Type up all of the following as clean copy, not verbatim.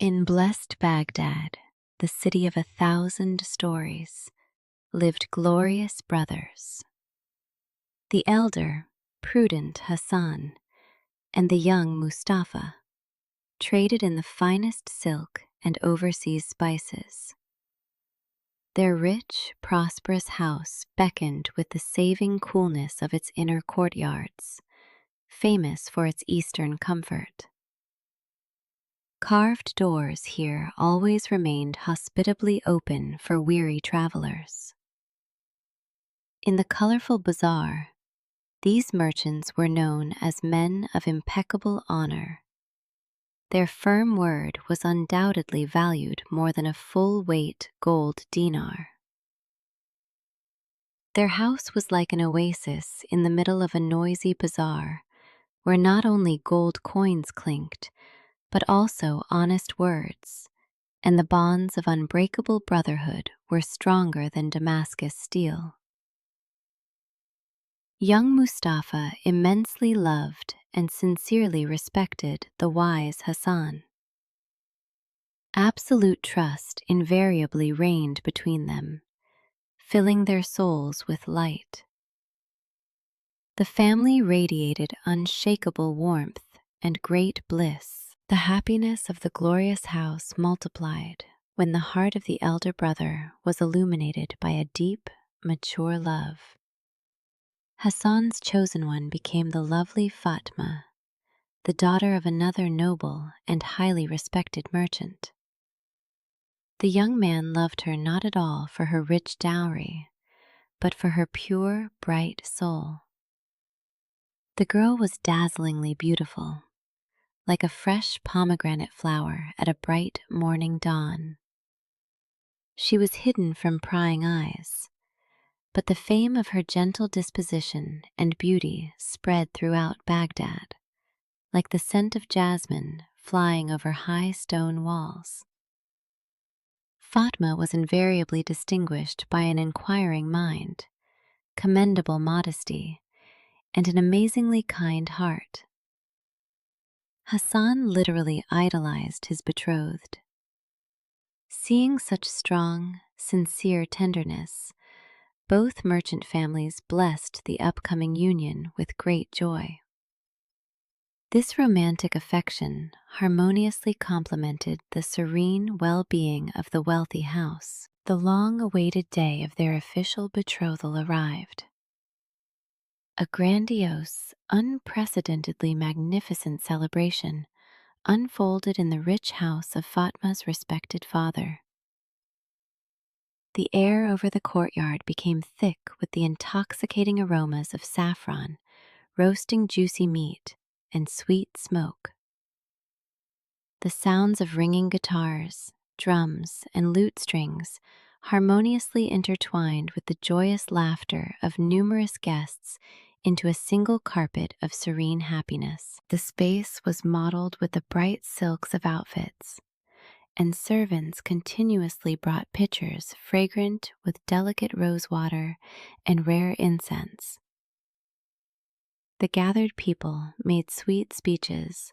In blessed Baghdad, the city of 1,000 stories, lived glorious brothers. The elder, prudent Hassan, and the young Mustafa traded in the finest silk and overseas spices. Their rich, prosperous house beckoned with the saving coolness of its inner courtyards, famous for its eastern comfort. Carved doors here always remained hospitably open for weary travelers. In the colorful bazaar, these merchants were known as men of impeccable honor. Their firm word was undoubtedly valued more than a full-weight gold dinar. Their house was like an oasis in the middle of a noisy bazaar, where not only gold coins clinked, but also honest words, and the bonds of unbreakable brotherhood were stronger than Damascus steel. Young Mustafa immensely loved and sincerely respected the wise Hassan. Absolute trust invariably reigned between them, filling their souls with light. The family radiated unshakable warmth and great bliss. The happiness of the glorious house multiplied when the heart of the elder brother was illuminated by a deep, mature love. Hassan's chosen one became the lovely Fatma, the daughter of another noble and highly respected merchant. The young man loved her not at all for her rich dowry, but for her pure, bright soul. The girl was dazzlingly beautiful, like a fresh pomegranate flower at a bright morning dawn. She was hidden from prying eyes, but the fame of her gentle disposition and beauty spread throughout Baghdad, like the scent of jasmine flying over high stone walls. Fatma was invariably distinguished by an inquiring mind, commendable modesty, and an amazingly kind heart. Hassan literally idolized his betrothed. Seeing such strong, sincere tenderness, both merchant families blessed the upcoming union with great joy. This romantic affection harmoniously complemented the serene well-being of the wealthy house. The long-awaited day of their official betrothal arrived. A grandiose, unprecedentedly magnificent celebration unfolded in the rich house of Fatma's respected father. The air over the courtyard became thick with the intoxicating aromas of saffron, roasting juicy meat, and sweet smoke. The sounds of ringing guitars, drums, and lute strings harmoniously intertwined with the joyous laughter of numerous guests into a single carpet of serene happiness. The space was mottled with the bright silks of outfits, and servants continuously brought pitchers fragrant with delicate rosewater and rare incense. The gathered people made sweet speeches,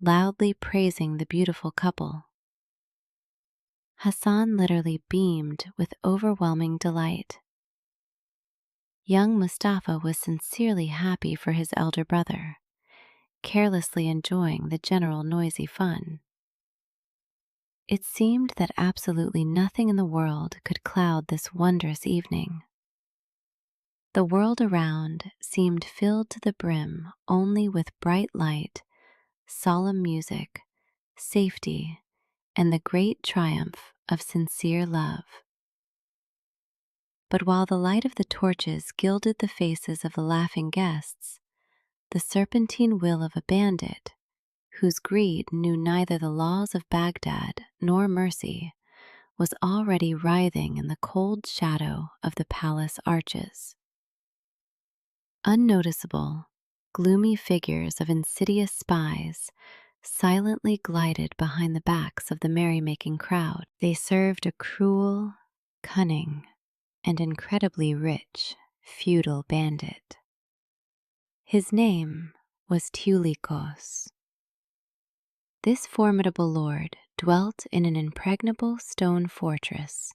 loudly praising the beautiful couple. Hassan literally beamed with overwhelming delight. Young Mustafa was sincerely happy for his elder brother, carelessly enjoying the general noisy fun. It seemed that absolutely nothing in the world could cloud this wondrous evening. The world around seemed filled to the brim only with bright light, solemn music, safety, and the great triumph of sincere love. But while the light of the torches gilded the faces of the laughing guests, the serpentine will of a bandit, whose greed knew neither the laws of Baghdad nor mercy, was already writhing in the cold shadow of the palace arches. Unnoticeable, gloomy figures of insidious spies silently glided behind the backs of the merrymaking crowd. They served a cruel, cunning, and incredibly rich feudal bandit. His name was Teulikos. This formidable lord dwelt in an impregnable stone fortress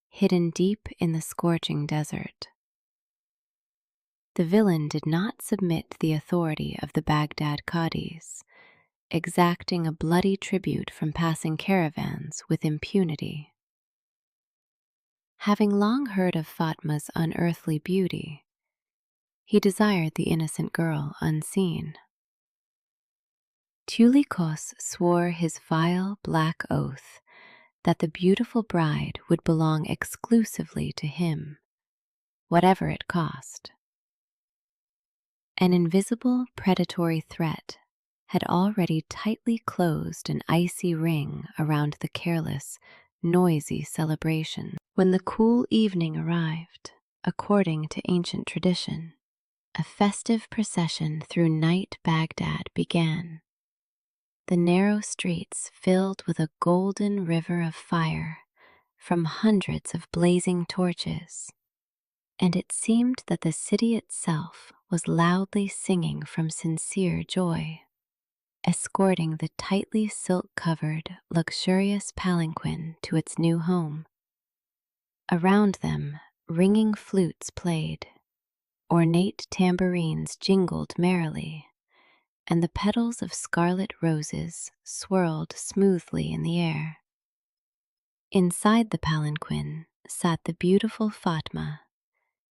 hidden deep in the scorching desert. The villain did not submit the authority of the Baghdad Qadis, exacting a bloody tribute from passing caravans with impunity. Having long heard of Fatma's unearthly beauty, he desired the innocent girl unseen. Tulikos swore his vile black oath that the beautiful bride would belong exclusively to him, whatever it cost. An invisible predatory threat had already tightly closed an icy ring around the careless, noisy celebration. When the cool evening arrived, according to ancient tradition, a festive procession through night Baghdad began. The narrow streets filled with a golden river of fire from hundreds of blazing torches, and it seemed that the city itself was loudly singing from sincere joy, escorting the tightly silk-covered, luxurious palanquin to its new home. Around them, ringing flutes played, ornate tambourines jingled merrily, and the petals of scarlet roses swirled smoothly in the air. Inside the palanquin sat the beautiful Fatma,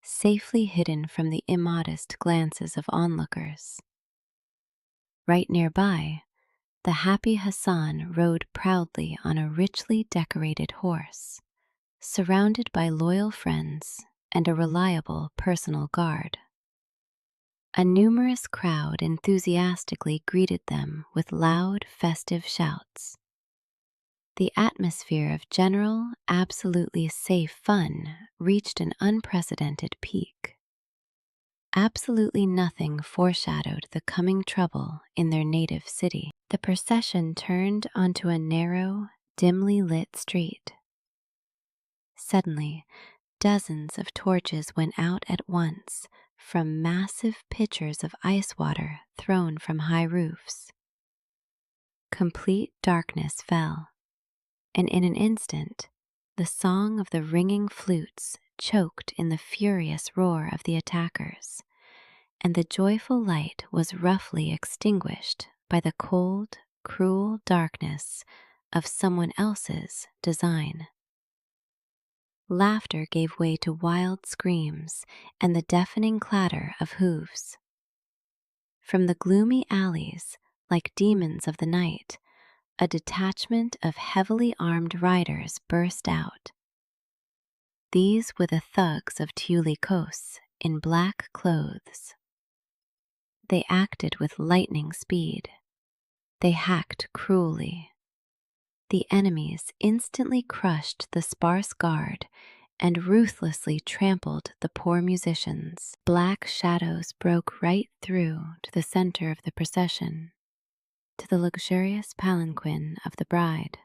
safely hidden from the immodest glances of onlookers. Right nearby, the happy Hassan rode proudly on a richly decorated horse, surrounded by loyal friends and a reliable personal guard. A numerous crowd enthusiastically greeted them with loud, festive shouts. The atmosphere of general, absolutely safe fun reached an unprecedented peak. Absolutely nothing foreshadowed the coming trouble in their native city. The procession turned onto a narrow, dimly lit street. Suddenly, dozens of torches went out at once from massive pitchers of ice water thrown from high roofs. Complete darkness fell, and in an instant, the song of the ringing flutes choked in the furious roar of the attackers, and the joyful light was roughly extinguished by the cold, cruel darkness of someone else's design. Laughter gave way to wild screams and the deafening clatter of hooves. From the gloomy alleys, like demons of the night, a detachment of heavily armed riders burst out. These were the thugs of Tulikos in black clothes. They acted with lightning speed. They hacked cruelly. The enemies instantly crushed the sparse guard and ruthlessly trampled the poor musicians. Black shadows broke right through to the center of the procession, to the luxurious palanquin of the bride.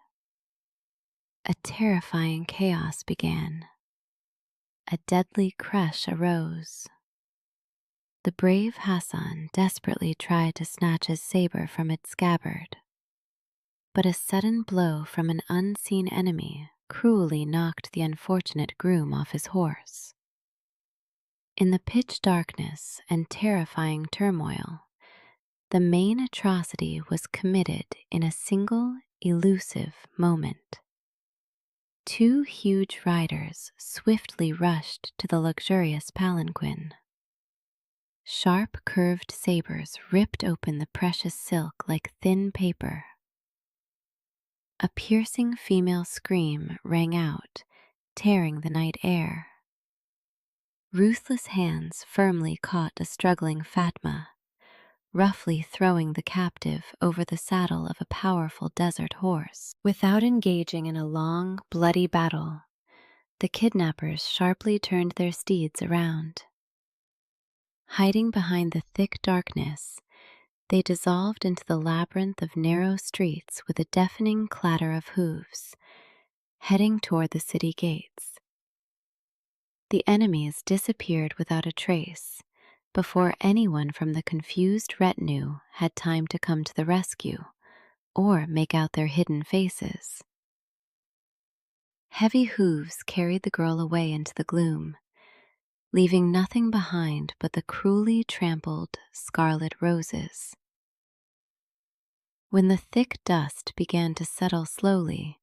A terrifying chaos began. A deadly crush arose. The brave Hassan desperately tried to snatch his saber from its scabbard, but a sudden blow from an unseen enemy cruelly knocked the unfortunate groom off his horse. In the pitch darkness and terrifying turmoil, the main atrocity was committed in a single elusive moment. Two huge riders swiftly rushed to the luxurious palanquin. Sharp curved sabers ripped open the precious silk like thin paper. A piercing female scream rang out, tearing the night air. Ruthless hands firmly caught a struggling Fatma, roughly throwing the captive over the saddle of a powerful desert horse. Without engaging in a long, bloody battle, the kidnappers sharply turned their steeds around. Hiding behind the thick darkness, they dissolved into the labyrinth of narrow streets with a deafening clatter of hooves, heading toward the city gates. The enemies disappeared without a trace before anyone from the confused retinue had time to come to the rescue or make out their hidden faces. Heavy hooves carried the girl away into the gloom, leaving nothing behind but the cruelly trampled scarlet roses. When the thick dust began to settle slowly,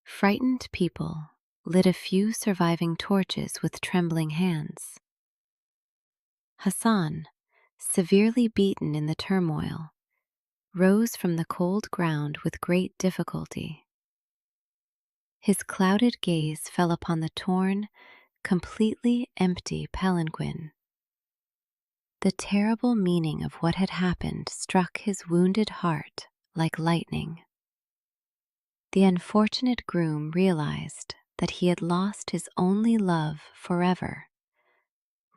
frightened people lit a few surviving torches with trembling hands. Hassan, severely beaten in the turmoil, rose from the cold ground with great difficulty. His clouded gaze fell upon the torn, completely empty palanquin. The terrible meaning of what had happened struck his wounded heart like lightning. The unfortunate groom realized that he had lost his only love forever,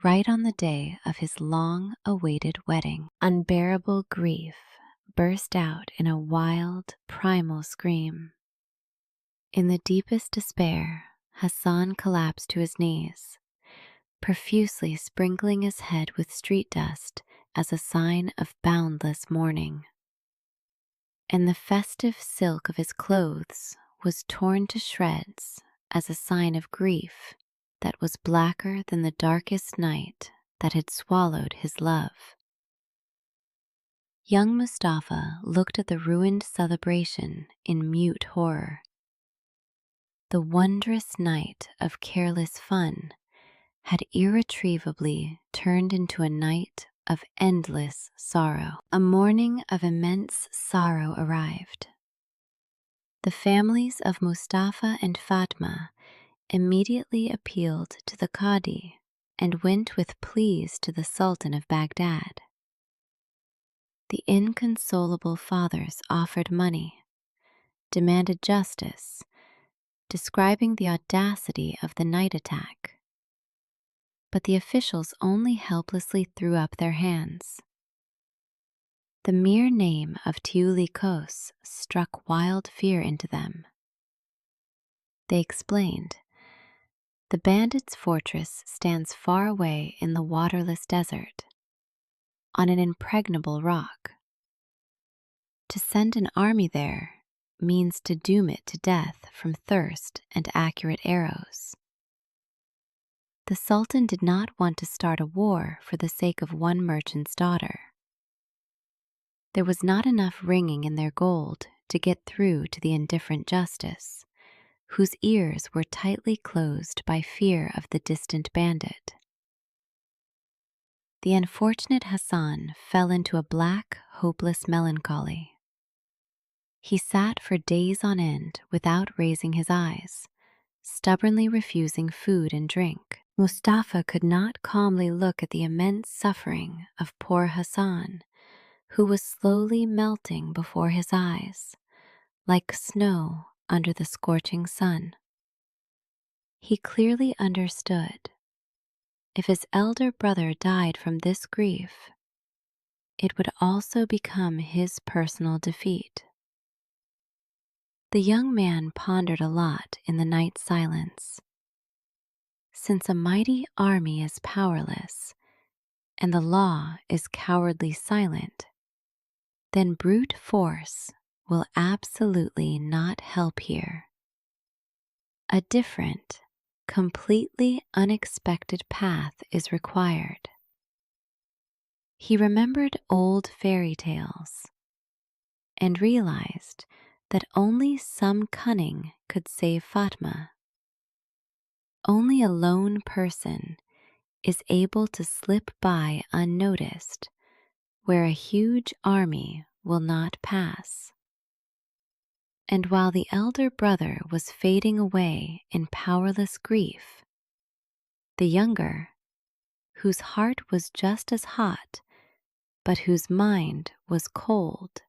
right on the day of his long-awaited wedding. Unbearable grief burst out in a wild, primal scream. In the deepest despair, Hassan collapsed to his knees, profusely sprinkling his head with street dust as a sign of boundless mourning. And the festive silk of his clothes was torn to shreds as a sign of grief that was blacker than the darkest night that had swallowed his love. Young Mustafa looked at the ruined celebration in mute horror. The wondrous night of careless fun had irretrievably turned into a night of endless sorrow. A morning of immense sorrow arrived. The families of Mustafa and Fatma immediately appealed to the Qadi and went with pleas to the Sultan of Baghdad. The inconsolable fathers offered money, demanded justice, describing the audacity of the night attack. But the officials only helplessly threw up their hands. The mere name of Tiuli Kos struck wild fear into them. They explained, "The bandits' fortress stands far away in the waterless desert, on an impregnable rock. To send an army there means to doom it to death from thirst and accurate arrows." The Sultan did not want to start a war for the sake of one merchant's daughter. There was not enough ringing in their gold to get through to the indifferent justice, whose ears were tightly closed by fear of the distant bandit. The unfortunate Hassan fell into a black, hopeless melancholy. He sat for days on end without raising his eyes, stubbornly refusing food and drink. Mustafa could not calmly look at the immense suffering of poor Hassan, who was slowly melting before his eyes, like snow under the scorching sun. He clearly understood. If his elder brother died from this grief, it would also become his personal defeat. The young man pondered a lot in the night silence. Since a mighty army is powerless, and the law is cowardly silent, then brute force will absolutely not help here. A different, completely unexpected path is required. He remembered old fairy tales and realized that only some cunning could save Fatma. Only a lone person is able to slip by unnoticed where a huge army will not pass. And while the elder brother was fading away in powerless grief, the younger, whose heart was just as hot, but whose mind was cold,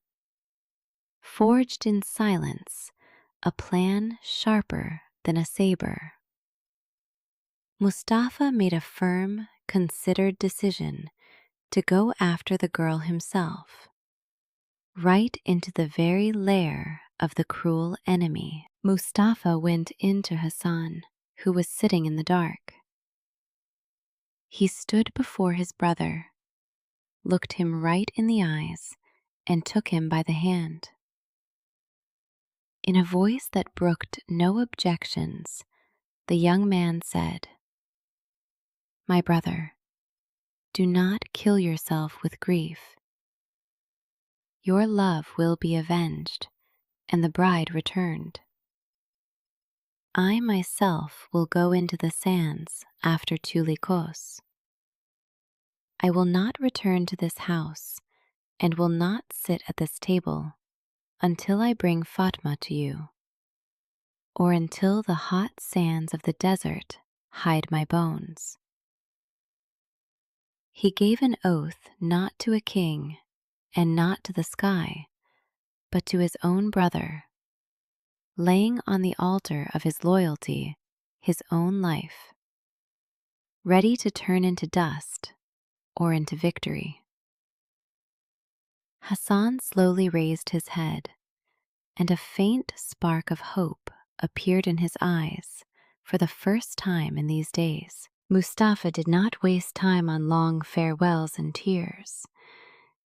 forged in silence a plan sharper than a saber. Mustafa made a firm, considered decision to go after the girl himself, right into the very lair of the cruel enemy. Mustafa went into Hassan, who was sitting in the dark. He stood before his brother, looked him right in the eyes, and took him by the hand. In a voice that brooked no objections, the young man said, "My brother, do not kill yourself with grief. Your love will be avenged, and the bride returned. I myself will go into the sands after Tulikos. I will not return to this house and will not sit at this table until I bring Fatma to you, or until the hot sands of the desert hide my bones." He gave an oath not to a king and not to the sky, but to his own brother, laying on the altar of his loyalty his own life, ready to turn into dust or into victory. Hassan slowly raised his head, and a faint spark of hope appeared in his eyes for the first time in these days. Mustafa did not waste time on long farewells and tears,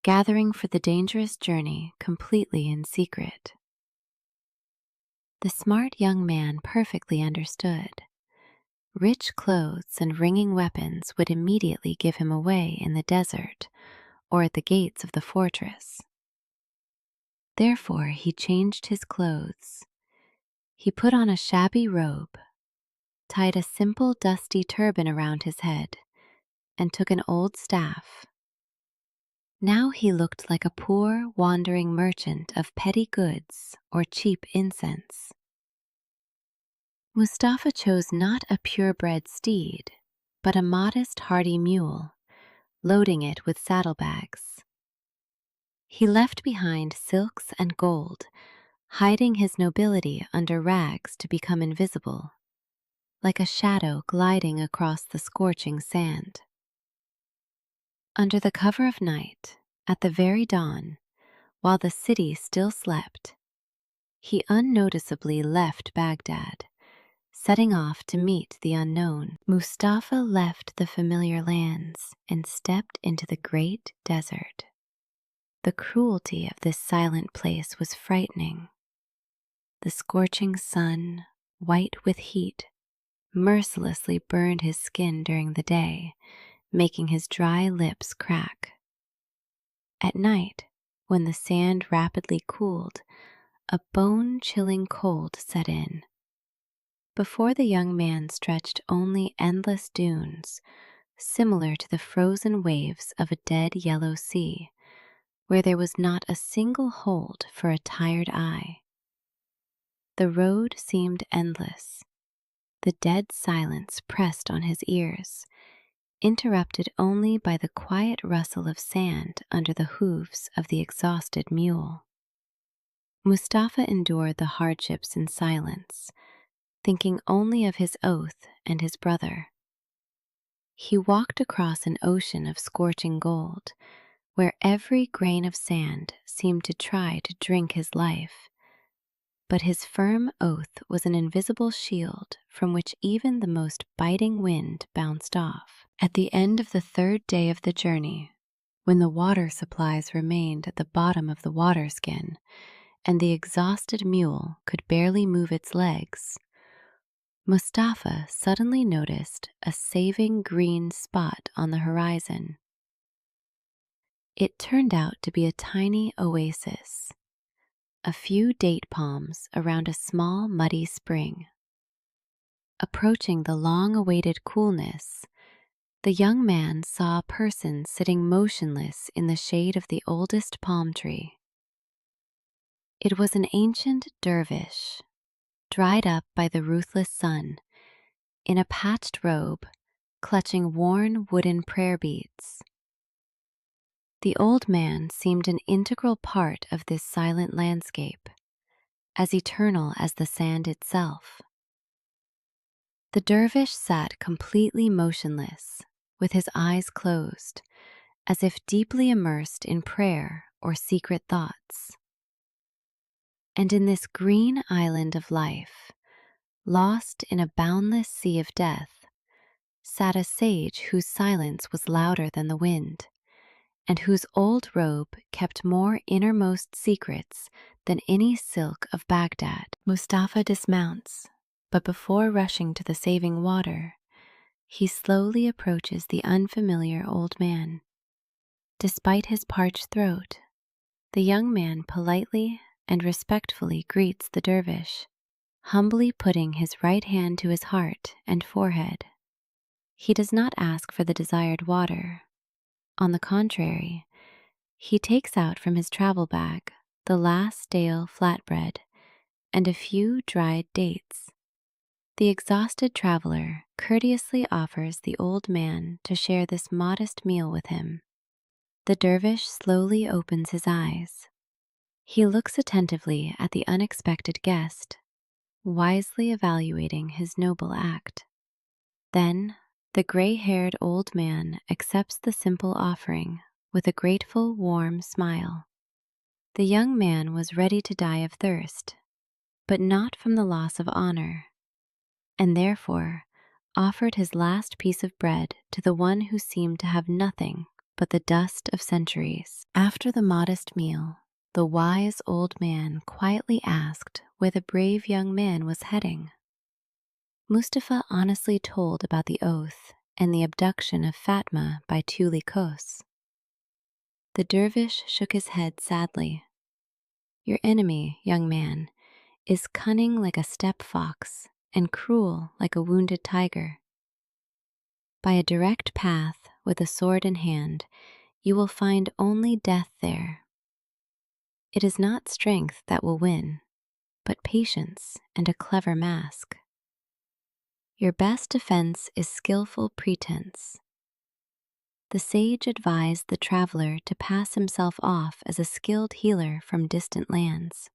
gathering for the dangerous journey completely in secret. The smart young man perfectly understood. Rich clothes and ringing weapons would immediately give him away in the desert or at the gates of the fortress. Therefore he changed his clothes. He put on a shabby robe, tied a simple dusty turban around his head, and took an old staff. Now he looked like a poor, wandering merchant of petty goods or cheap incense. Mustafa chose not a purebred steed, but a modest, hardy mule, loading it with saddlebags. He left behind silks and gold, hiding his nobility under rags to become invisible, like a shadow gliding across the scorching sand. Under the cover of night, at the very dawn, while the city still slept, he unnoticeably left Baghdad, setting off to meet the unknown. Mustafa left the familiar lands and stepped into the great desert. The cruelty of this silent place was frightening. The scorching sun, white with heat, mercilessly burned his skin during the day, making his dry lips crack. At night, when the sand rapidly cooled, a bone-chilling cold set in. Before the young man stretched only endless dunes, similar to the frozen waves of a dead yellow sea, where there was not a single hold for a tired eye. The road seemed endless. The dead silence pressed on his ears, interrupted only by the quiet rustle of sand under the hooves of the exhausted mule. Mustafa endured the hardships in silence, thinking only of his oath and his brother. He walked across an ocean of scorching gold, where every grain of sand seemed to try to drink his life. But his firm oath was an invisible shield from which even the most biting wind bounced off. At the end of the third day of the journey, when the water supplies remained at the bottom of the water skin, and the exhausted mule could barely move its legs, Mustafa suddenly noticed a saving green spot on the horizon. It turned out to be a tiny oasis, a few date palms around a small muddy spring. Approaching the long-awaited coolness, the young man saw a person sitting motionless in the shade of the oldest palm tree. It was an ancient dervish, dried up by the ruthless sun, in a patched robe, clutching worn wooden prayer beads. The old man seemed an integral part of this silent landscape, as eternal as the sand itself. The dervish sat completely motionless, with his eyes closed, as if deeply immersed in prayer or secret thoughts. And in this green island of life, lost in a boundless sea of death, sat a sage whose silence was louder than the wind, and whose old robe kept more innermost secrets than any silk of Baghdad. Mustafa dismounts, but before rushing to the saving water, he slowly approaches the unfamiliar old man. Despite his parched throat, the young man politely and respectfully greets the dervish, humbly putting his right hand to his heart and forehead. He does not ask for the desired water. On the contrary, he takes out from his travel bag the last stale flatbread and a few dried dates. The exhausted traveler courteously offers the old man to share this modest meal with him. The dervish slowly opens his eyes. He looks attentively at the unexpected guest, wisely evaluating his noble act. Then, the gray-haired old man accepts the simple offering with a grateful, warm smile. The young man was ready to die of thirst, but not from the loss of honor, and therefore offered his last piece of bread to the one who seemed to have nothing but the dust of centuries. After the modest meal, the wise old man quietly asked where the brave young man was heading. Mustafa honestly told about the oath and the abduction of Fatma by Tuli Kos. The dervish shook his head sadly. "Your enemy, young man, is cunning like a steppe fox and cruel like a wounded tiger. By a direct path with a sword in hand, you will find only death there. It is not strength that will win, but patience and a clever mask. Your best defense is skillful pretense." The sage advised the traveler to pass himself off as a skilled healer from distant lands.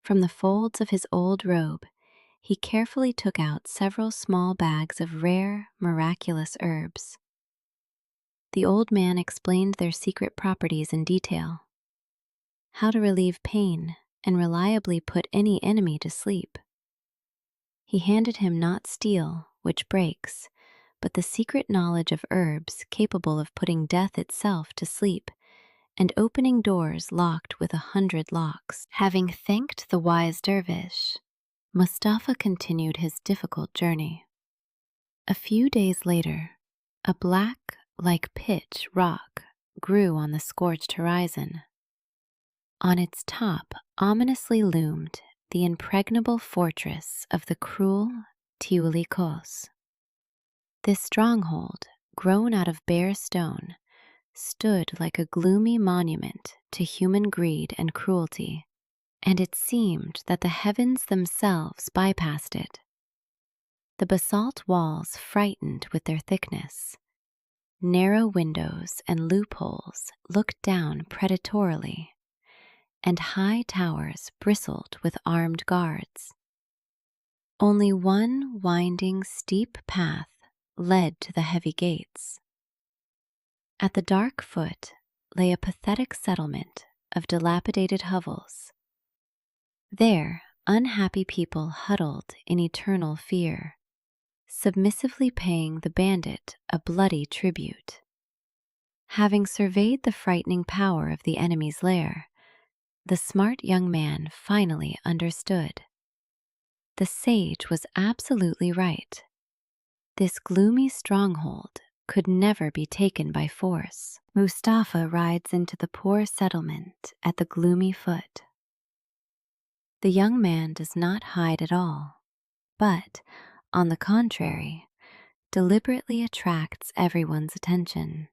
From the folds of his old robe, he carefully took out several small bags of rare, miraculous herbs. The old man explained their secret properties in detail: how to relieve pain and reliably put any enemy to sleep. He handed him not steel, which breaks, but the secret knowledge of herbs capable of putting death itself to sleep and opening doors locked with 100 locks. Having thanked the wise dervish, Mustafa continued his difficult journey. A few days later, a black, like pitch, rock grew on the scorched horizon. On its top ominously loomed the impregnable fortress of the cruel Tuli Kos. This stronghold, grown out of bare stone, stood like a gloomy monument to human greed and cruelty, and it seemed that the heavens themselves bypassed it. The basalt walls frightened with their thickness. Narrow windows and loopholes looked down predatorily, and high towers bristled with armed guards. Only one winding, steep path led to the heavy gates. At the dark foot lay a pathetic settlement of dilapidated hovels. There, unhappy people huddled in eternal fear, submissively paying the bandit a bloody tribute. Having surveyed the frightening power of the enemy's lair, the smart young man finally understood. The sage was absolutely right. This gloomy stronghold could never be taken by force. Mustafa rides into the poor settlement at the gloomy foot. The young man does not hide at all, but, on the contrary, deliberately attracts everyone's attention.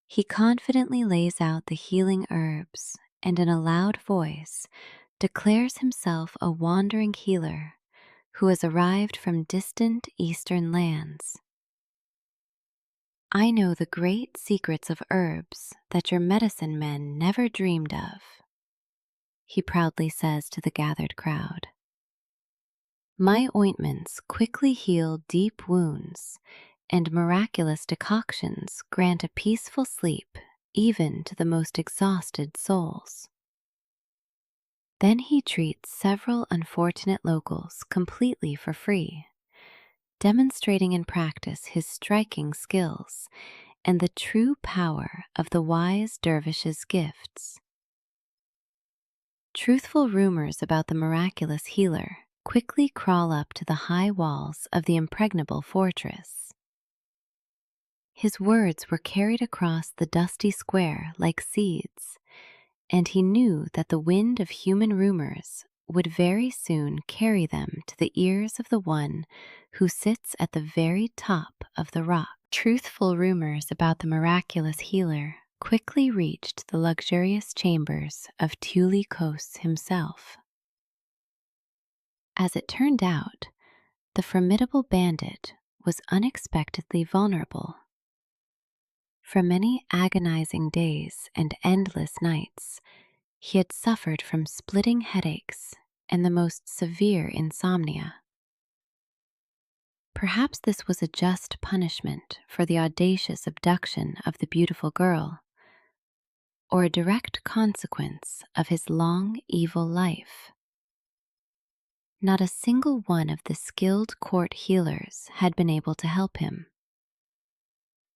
He confidently lays out the healing herbs and in a loud voice declares himself a wandering healer who has arrived from distant eastern lands. "I know the great secrets of herbs that your medicine men never dreamed of," he proudly says to the gathered crowd. "My ointments quickly heal deep wounds, and miraculous decoctions grant a peaceful sleep even to the most exhausted souls." Then he treats several unfortunate locals completely for free, demonstrating in practice his striking skills and the true power of the wise dervish's gifts. truthful rumors about the miraculous healer quickly crawl up to the high walls of the impregnable fortress. His words were carried across the dusty square like seeds, and he knew that the wind of human rumors would very soon carry them to the ears of the one who sits at the very top of the rock. Truthful rumors about the miraculous healer quickly reached the luxurious chambers of Kos himself. As it turned out, the formidable bandit was unexpectedly vulnerable. For many agonizing days and endless nights, he had suffered from splitting headaches and the most severe insomnia. Perhaps this was a just punishment for the audacious abduction of the beautiful girl, or a direct consequence of his long, evil life. Not a single one of the skilled court healers had been able to help him.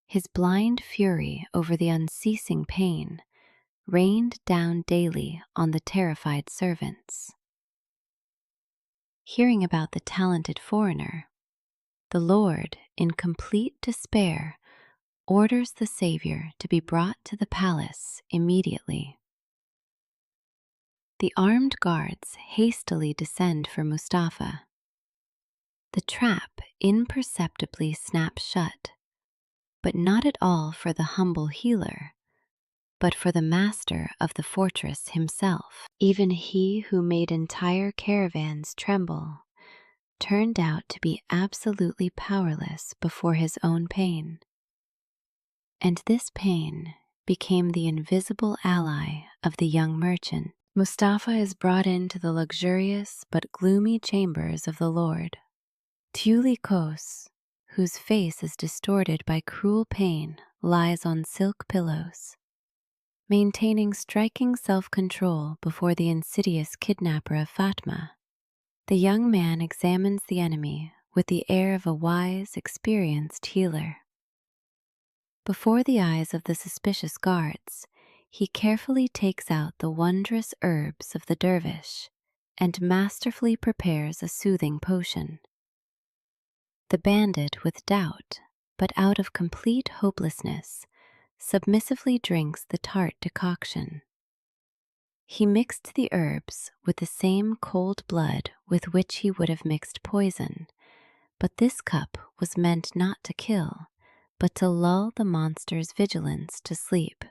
His blind fury over the unceasing pain rained down daily on the terrified servants. Hearing about the talented foreigner, the Lord, in complete despair, orders the Savior to be brought to the palace immediately. The armed guards hastily descend for Mustafa. The trap imperceptibly snaps shut, but not at all for the humble healer, but for the master of the fortress himself. Even he who made entire caravans tremble turned out to be absolutely powerless before his own pain. And this pain became the invisible ally of the young merchant. Mustafa is brought into the luxurious but gloomy chambers of the Lord. Kos, whose face is distorted by cruel pain, lies on silk pillows. Maintaining striking self-control before the insidious kidnapper of Fatma, the young man examines the enemy with the air of a wise, experienced healer. Before the eyes of the suspicious guards, he carefully takes out the wondrous herbs of the dervish and masterfully prepares a soothing potion. The bandit, with doubt, but out of complete hopelessness, submissively drinks the tart decoction. He mixed the herbs with the same cold blood with which he would have mixed poison, but this cup was meant not to kill, but to lull the monster's vigilance to sleep.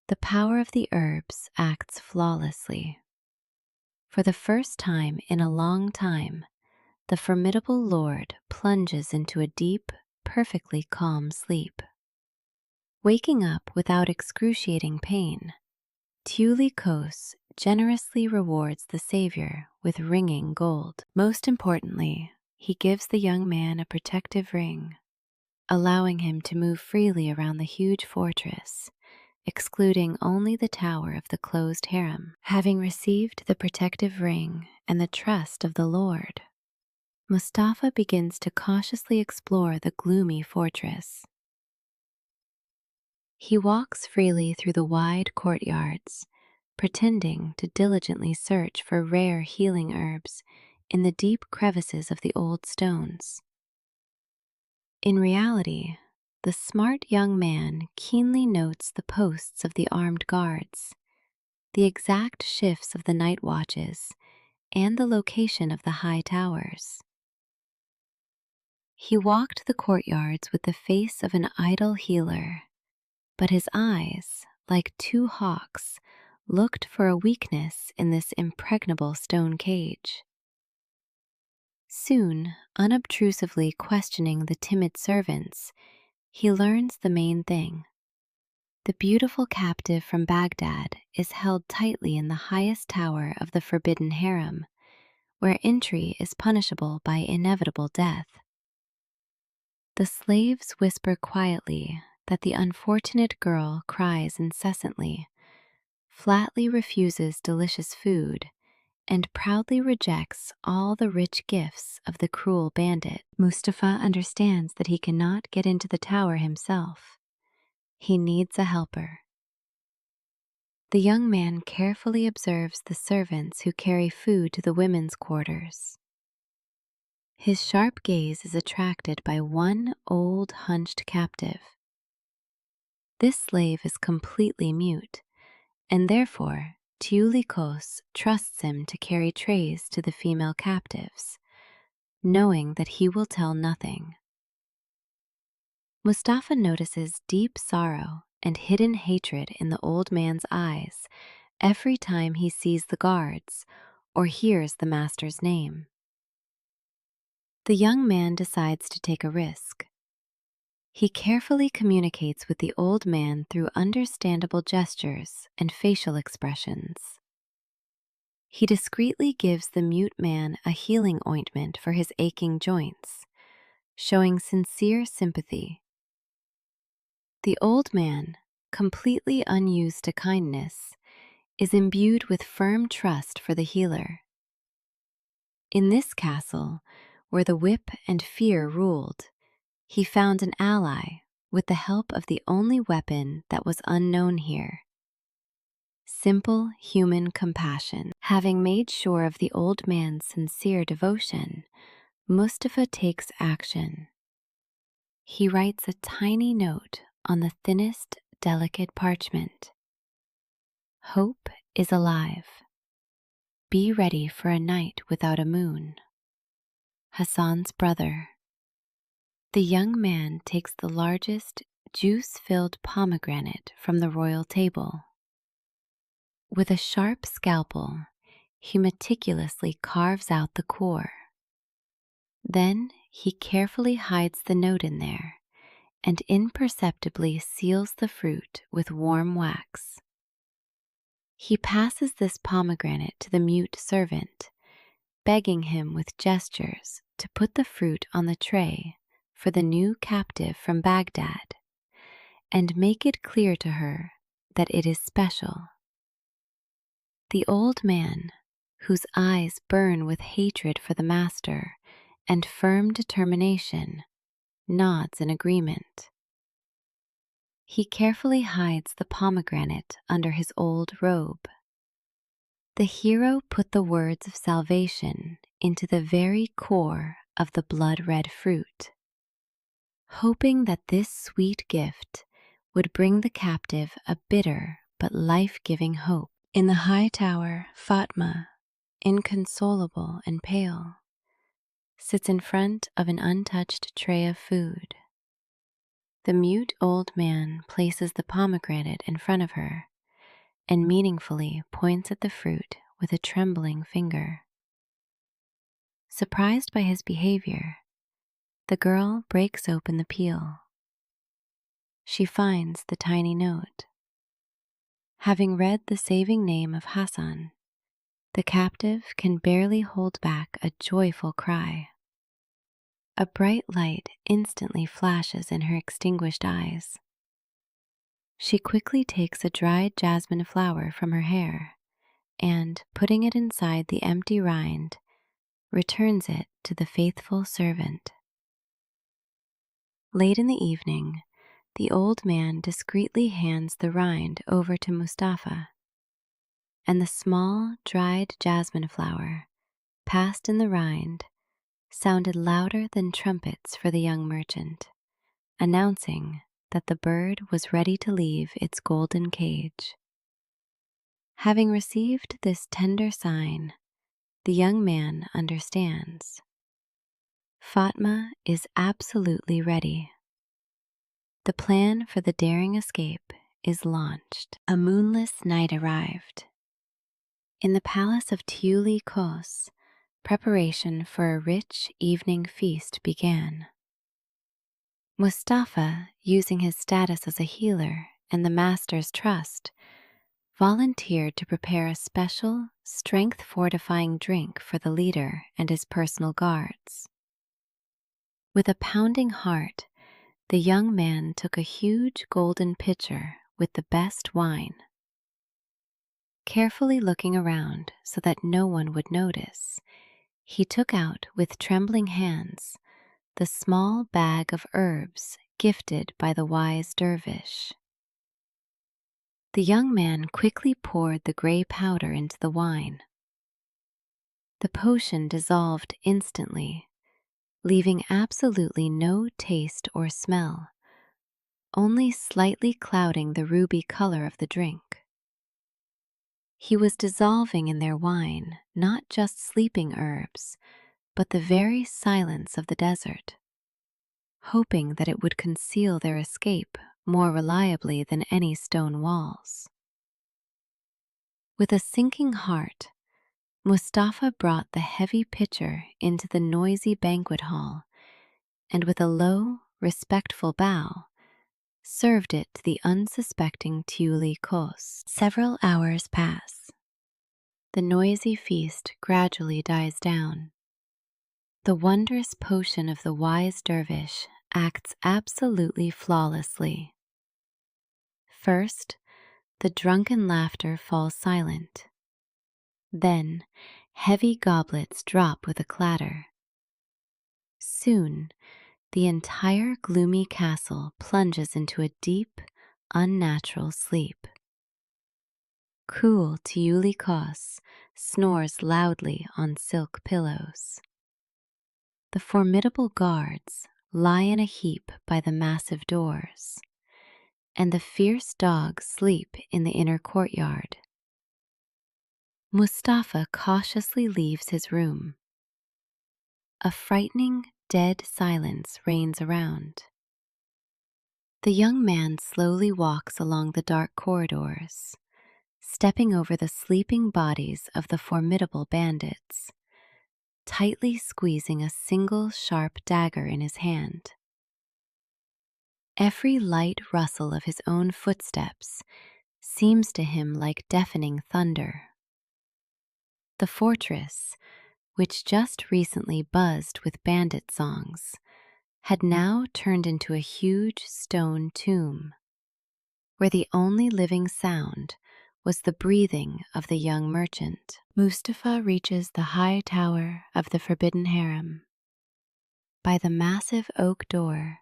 The power of the herbs acts flawlessly. For the first time in a long time, the formidable lord plunges into a deep, perfectly calm sleep. Waking up without excruciating pain, Kos generously rewards the Savior with ringing gold. Most importantly, he gives the young man a protective ring, allowing him to move freely around the huge fortress, excluding only the tower of the closed harem. Having received the protective ring and the trust of the Lord, Mustafa begins to cautiously explore the gloomy fortress. He walks freely through the wide courtyards, pretending to diligently search for rare healing herbs in the deep crevices of the old stones. In reality, the smart young man keenly notes the posts of the armed guards, the exact shifts of the night watches, and the location of the high towers. He walked the courtyards with the face of an idle healer, but his eyes, like two hawks, looked for a weakness in this impregnable stone cage. Soon, unobtrusively questioning the timid servants, he learns the main thing. The beautiful captive from Baghdad is held tightly in the highest tower of the forbidden harem, where entry is punishable by inevitable death. The slaves whisper quietly that the unfortunate girl cries incessantly, flatly refuses delicious food, and proudly rejects all the rich gifts of the cruel bandit. Mustafa understands that he cannot get into the tower himself. He needs a helper. The young man carefully observes the servants who carry food to the women's quarters. His sharp gaze is attracted by one old hunched captive. This slave is completely mute, and therefore Teulikos trusts him to carry trays to the female captives, knowing that he will tell nothing. Mustafa notices deep sorrow and hidden hatred in the old man's eyes every time he sees the guards or hears the master's name. The young man decides to take a risk. He carefully communicates with the old man through understandable gestures and facial expressions. He discreetly gives the mute man a healing ointment for his aching joints, showing sincere sympathy. The old man, completely unused to kindness, is imbued with firm trust for the healer. In this castle, where the whip and fear ruled, he found an ally with the help of the only weapon that was unknown here: simple human compassion. Having made sure of the old man's sincere devotion, Mustafa takes action. He writes a tiny note on the thinnest, delicate parchment. Hope is alive. Be ready for a night without a moon. Hassan's brother. The young man takes the largest, juice-filled pomegranate from the royal table. With a sharp scalpel, he meticulously carves out the core. Then he carefully hides the note in there and imperceptibly seals the fruit with warm wax. He passes this pomegranate to the mute servant, begging him with gestures to put the fruit on the tray for the new captive from Baghdad, and make it clear to her that it is special. The old man, whose eyes burn with hatred for the master and firm determination, nods in agreement. He carefully hides the pomegranate under his old robe. The hero put the words of salvation into the very core of the blood-red fruit, hoping that this sweet gift would bring the captive a bitter but life-giving hope. In the high tower, Fatma, inconsolable and pale, sits in front of an untouched tray of food. The mute old man places the pomegranate in front of her and meaningfully points at the fruit with a trembling finger. Surprised by his behavior, the girl breaks open the peel. She finds the tiny note. Having read the saving name of Hassan, the captive can barely hold back a joyful cry. A bright light instantly flashes in her extinguished eyes. She quickly takes a dried jasmine flower from her hair and, putting it inside the empty rind, returns it to the faithful servant. Late in the evening, the old man discreetly hands the rind over to Mustafa, and the small, dried jasmine flower, passed in the rind, sounded louder than trumpets for the young merchant, announcing that the bird was ready to leave its golden cage. Having received this tender sign, the young man understands. Fatma is absolutely ready. The plan for the daring escape is launched. A moonless night arrived. In the palace of Teulikos, preparation for a rich evening feast began. Mustafa, using his status as a healer and the master's trust, volunteered to prepare a special, strength-fortifying drink for the leader and his personal guards. With a pounding heart, the young man took a huge golden pitcher with the best wine. Carefully looking around so that no one would notice, he took out with trembling hands the small bag of herbs gifted by the wise dervish. The young man quickly poured the gray powder into the wine. The potion dissolved instantly, leaving absolutely no taste or smell, only slightly clouding the ruby color of the drink. He was dissolving in their wine not just sleeping herbs, but the very silence of the desert, hoping that it would conceal their escape more reliably than any stone walls. With a sinking heart, Mustafa brought the heavy pitcher into the noisy banquet hall and with a low, respectful bow, served it to the unsuspecting Tiuli Kos. Several hours pass. The noisy feast gradually dies down. The wondrous potion of the wise dervish acts absolutely flawlessly. First, the drunken laughter falls silent. Then, heavy goblets drop with a clatter. Soon, the entire gloomy castle plunges into a deep, unnatural sleep. Cruel Tiuli Kos snores loudly on silk pillows. The formidable guards lie in a heap by the massive doors, and the fierce dogs sleep in the inner courtyard. Mustafa cautiously leaves his room. A frightening, dead silence reigns around. The young man slowly walks along the dark corridors, stepping over the sleeping bodies of the formidable bandits, tightly squeezing a single sharp dagger in his hand. Every light rustle of his own footsteps seems to him like deafening thunder. The fortress, which just recently buzzed with bandit songs, had now turned into a huge stone tomb, where the only living sound was the breathing of the young merchant. Mustafa reaches the high tower of the forbidden harem. By the massive oak door,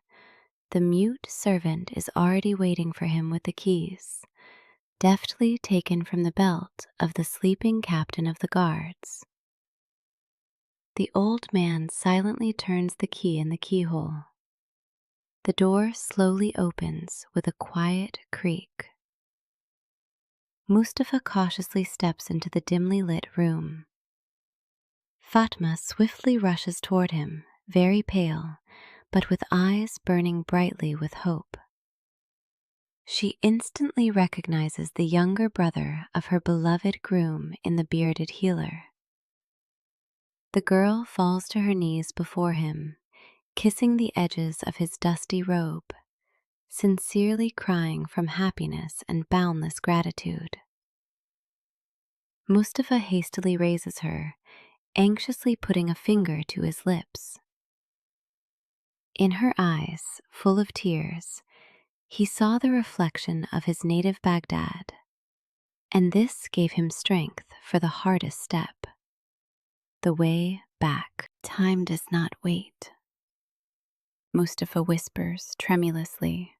the mute servant is already waiting for him with the keys, deftly taken from the belt of the sleeping captain of the guards. The old man silently turns the key in the keyhole. The door slowly opens with a quiet creak. Mustafa cautiously steps into the dimly lit room. Fatma swiftly rushes toward him, very pale, but with eyes burning brightly with hope. She instantly recognizes the younger brother of her beloved groom in the bearded healer. The girl falls to her knees before him, kissing the edges of his dusty robe, sincerely crying from happiness and boundless gratitude. Mustafa hastily raises her, anxiously putting a finger to his lips. In her eyes, full of tears, he saw the reflection of his native Baghdad, and this gave him strength for the hardest step, the way back. Time does not wait, Mustafa whispers tremulously.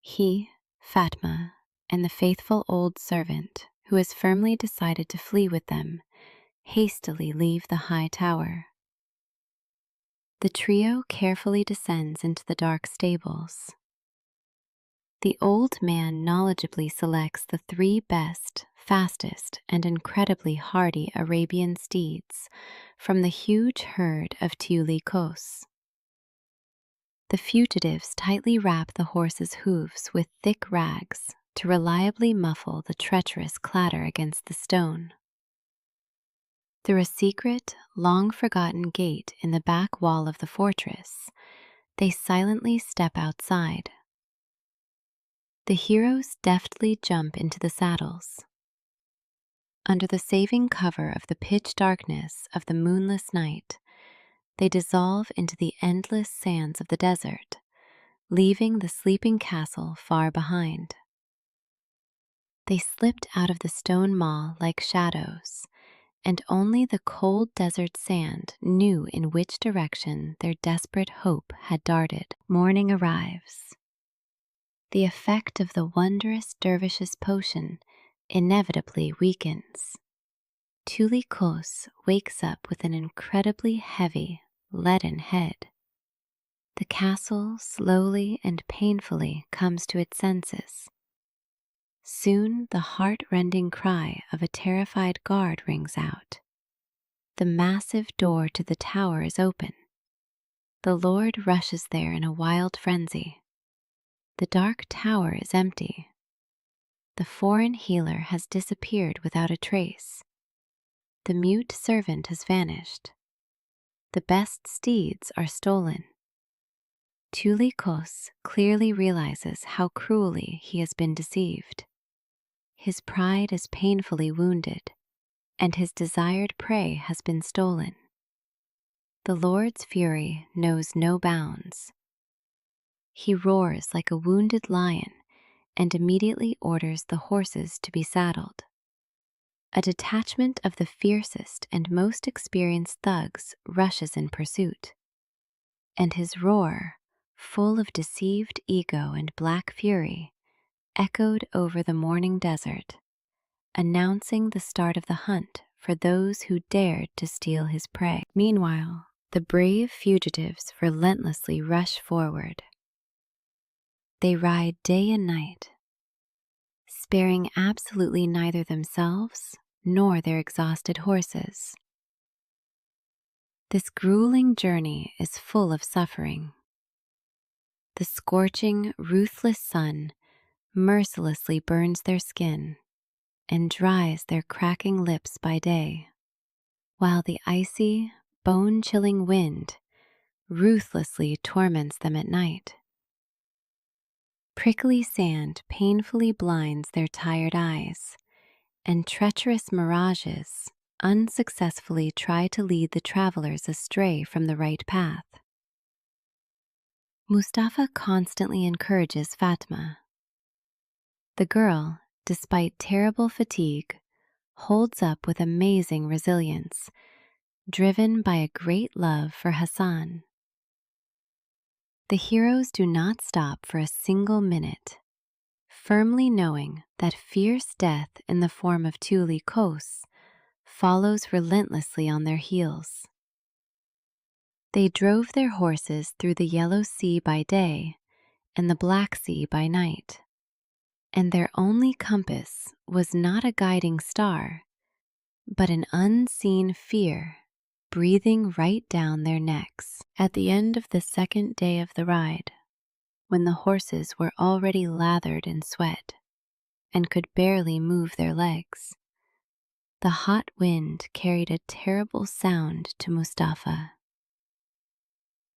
He, Fatma, and the faithful old servant, who has firmly decided to flee with them, hastily leave the high tower. The trio carefully descends into the dark stables. The old man knowledgeably selects the 3 best, fastest, and incredibly hardy Arabian steeds from the huge herd of Tiuli Kos. The fugitives tightly wrap the horses' hooves with thick rags to reliably muffle the treacherous clatter against the stone. Through a secret, long-forgotten gate in the back wall of the fortress, they silently step outside. The heroes deftly jump into the saddles. Under the saving cover of the pitch darkness of the moonless night, they dissolve into the endless sands of the desert, leaving the sleeping castle far behind. They slipped out of the stone maw like shadows, and only the cold desert sand knew in which direction their desperate hope had darted. Morning arrives. the effect of the wondrous dervish's potion inevitably weakens. Tuli Kos wakes up with an incredibly heavy, leaden head. The castle slowly and painfully comes to its senses. Soon the heart-rending cry of a terrified guard rings out. The massive door to the tower is open. The Lord rushes there in a wild frenzy. The dark tower is empty. The foreign healer has disappeared without a trace. The mute servant has vanished. The best steeds are stolen. Tuli Kos clearly realizes how cruelly he has been deceived. His pride is painfully wounded, and his desired prey has been stolen. The Lord's fury knows no bounds. He roars like a wounded lion and immediately orders the horses to be saddled. A detachment of the fiercest and most experienced thugs rushes in pursuit, and his roar, full of deceived ego and black fury, echoed over the morning desert, announcing the start of the hunt for those who dared to steal his prey. Meanwhile, the brave fugitives relentlessly rush forward. They ride day and night, sparing absolutely neither themselves nor their exhausted horses. This grueling journey is full of suffering. The scorching, ruthless sun mercilessly burns their skin and dries their cracking lips by day, while the icy, bone-chilling wind ruthlessly torments them at night. Prickly sand painfully blinds their tired eyes, and treacherous mirages unsuccessfully try to lead the travelers astray from the right path. Mustafa constantly encourages Fatma. The girl, despite terrible fatigue, holds up with amazing resilience, driven by a great love for Hassan. The heroes do not stop for a single minute, firmly knowing that fierce death in the form of Tuli Kos follows relentlessly on their heels. They drove their horses through the Yellow Sea by day and the Black Sea by night, and their only compass was not a guiding star, but an unseen fear breathing right down their necks. At the end of the second day of the ride, when the horses were already lathered in sweat and could barely move their legs, the hot wind carried a terrible sound to Mustafa.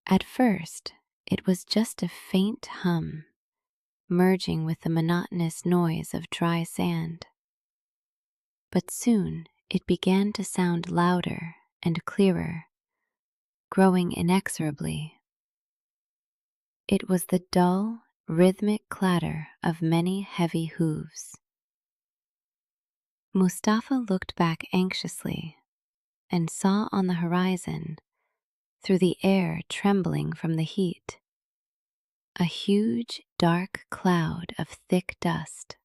At first, it was just a faint hum, merging with the monotonous noise of dry sand. But soon it began to sound louder and clearer, growing inexorably. It was the dull, rhythmic clatter of many heavy hooves. Mustafa looked back anxiously and saw on the horizon, through the air trembling from the heat, a huge, dark cloud of thick dust.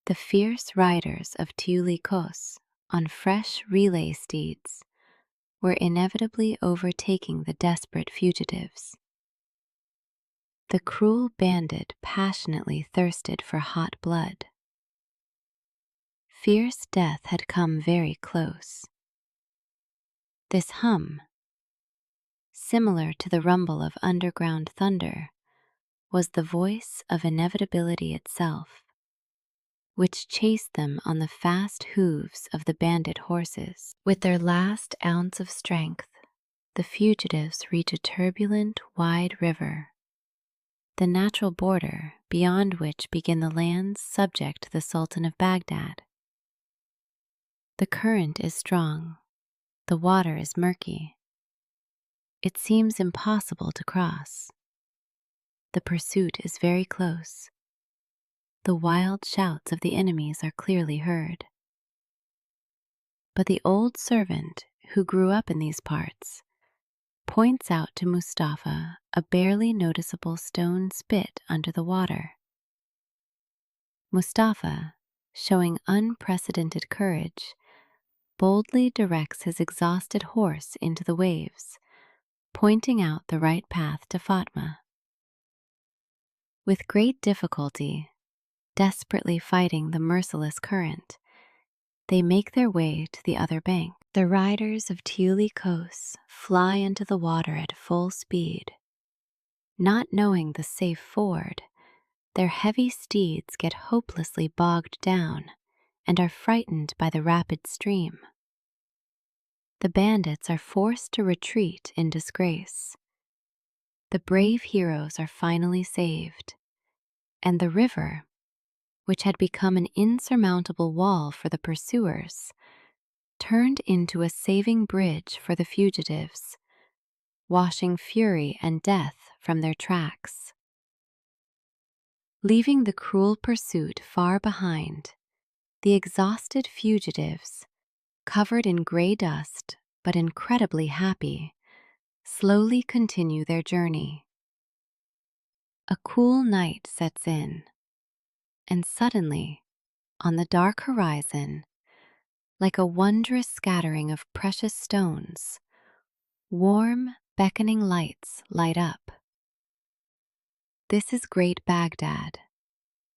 The fierce riders of Tuli Kos on fresh relay steeds were inevitably overtaking the desperate fugitives. The cruel bandit passionately thirsted for hot blood. Fierce death had come very close. This hum, similar to the rumble of underground thunder, was the voice of inevitability itself, which chased them on the fast hooves of the bandit horses. With their last ounce of strength, the fugitives reach a turbulent, wide river, the natural border beyond which begin the lands subject to the Sultan of Baghdad. The current is strong, the water is murky. It seems impossible to cross. The pursuit is very close. The wild shouts of the enemies are clearly heard. But the old servant who grew up in these parts points out to Mustafa a barely noticeable stone spit under the water. Mustafa, showing unprecedented courage, boldly directs his exhausted horse into the waves, pointing out the right path to Fatma. With great difficulty, desperately fighting the merciless current, they make their way to the other bank. The riders of Tiuli Kos fly into the water at full speed. Not knowing the safe ford, their heavy steeds get hopelessly bogged down and are frightened by the rapid stream. The bandits are forced to retreat in disgrace. The brave heroes are finally saved, and the river, which had become an insurmountable wall for the pursuers, turned into a saving bridge for the fugitives, washing fury and death from their tracks. Leaving the cruel pursuit far behind, the exhausted fugitives, covered in gray dust but incredibly happy, slowly continue their journey. A cool night sets in, and suddenly, on the dark horizon, like a wondrous scattering of precious stones, warm, beckoning lights light up. This is Great Baghdad,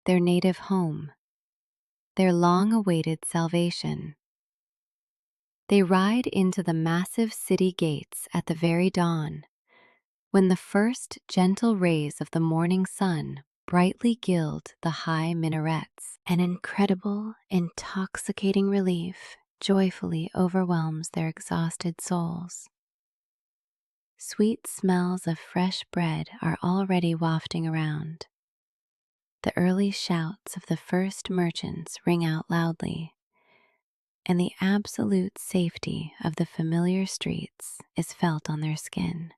their native home, their long-awaited salvation. They ride into the massive city gates at the very dawn, when the first gentle rays of the morning sun brightly gild the high minarets. An incredible, intoxicating relief joyfully overwhelms their exhausted souls. Sweet smells of fresh bread are already wafting around. The early shouts of the first merchants ring out loudly, and the absolute safety of the familiar streets is felt on their skin.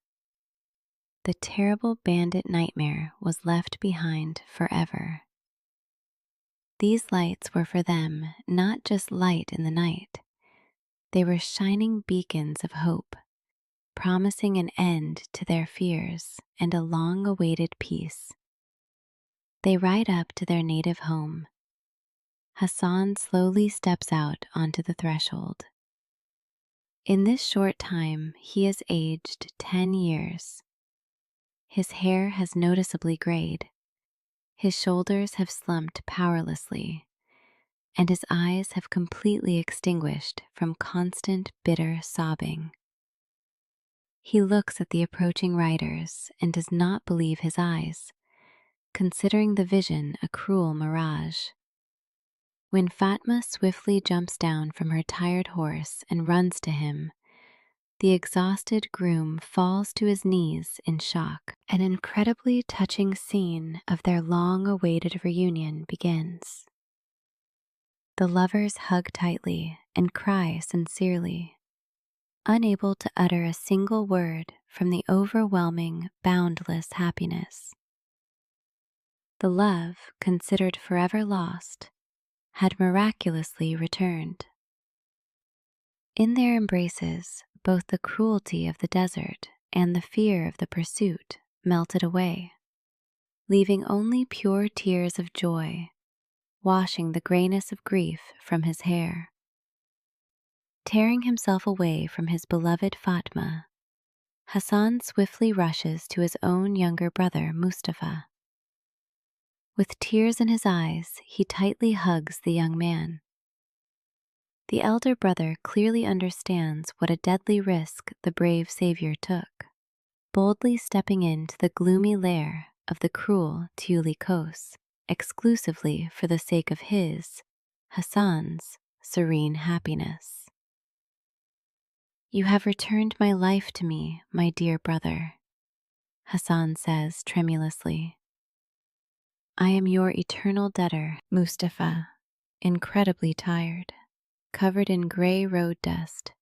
The terrible bandit nightmare was left behind forever. These lights were for them not just light in the night. They were shining beacons of hope, promising an end to their fears and a long-awaited peace. They ride up to their native home. Hassan slowly steps out onto the threshold. In this short time, he has aged 10 years. His hair has noticeably grayed. His shoulders have slumped powerlessly, and his eyes have completely extinguished from constant, bitter sobbing. He looks at the approaching riders and does not believe his eyes, considering the vision a cruel mirage. When Fatma swiftly jumps down from her tired horse and runs to him, the exhausted groom falls to his knees in shock. An incredibly touching scene of their long-awaited reunion begins. The lovers hug tightly and cry sincerely, unable to utter a single word from the overwhelming, boundless happiness. The love, considered forever lost, had miraculously returned. In their embraces, both the cruelty of the desert and the fear of the pursuit melted away, leaving only pure tears of joy, washing the grayness of grief from his hair. Tearing himself away from his beloved Fatma, Hassan swiftly rushes to his own younger brother, Mustafa. With tears in his eyes, he tightly hugs the young man. The elder brother clearly understands what a deadly risk the brave savior took, boldly stepping into the gloomy lair of the cruel Tiuli Kos, exclusively for the sake of his, Hassan's, serene happiness. "You have returned my life to me, my dear brother," Hassan says tremulously. "I am your eternal debtor." Mustafa, incredibly tired, covered in gray road dust,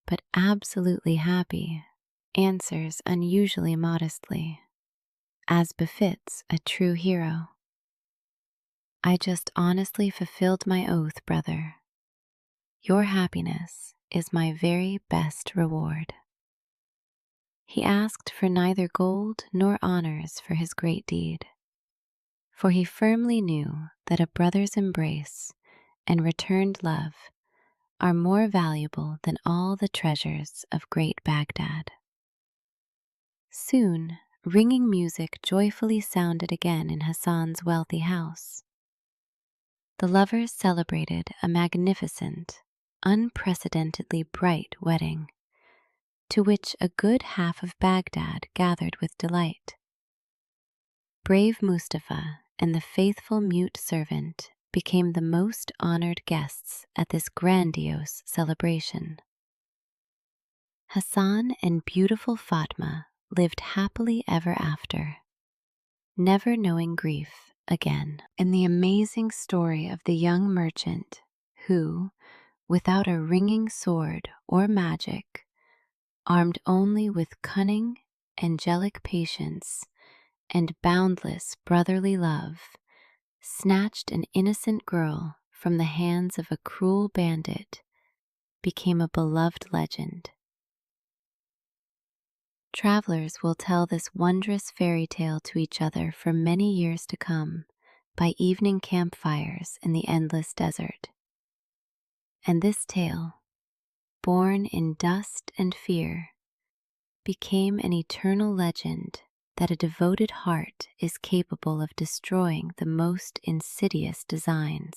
but absolutely happy, answers unusually modestly, as befits a true hero. "I just honestly fulfilled my oath, brother. Your happiness is my very best reward." He asked for neither gold nor honors for his great deed, for he firmly knew that a brother's embrace and returned love are more valuable than all the treasures of great Baghdad. Soon, ringing music joyfully sounded again in Hassan's wealthy house. The lovers celebrated a magnificent, unprecedentedly bright wedding, to which a good half of Baghdad gathered with delight. Brave Mustafa and the faithful mute servant became the most honored guests at this grandiose celebration. Hassan and beautiful Fatma lived happily ever after, never knowing grief again. In the amazing story of the young merchant who, without a ringing sword or magic, armed only with cunning, angelic patience, and boundless brotherly love, snatched an innocent girl from the hands of a cruel bandit, became a beloved legend. Travelers will tell this wondrous fairy tale to each other for many years to come by evening campfires in the endless desert. And this tale, born in dust and fear, became an eternal legend that a devoted heart is capable of destroying the most insidious designs.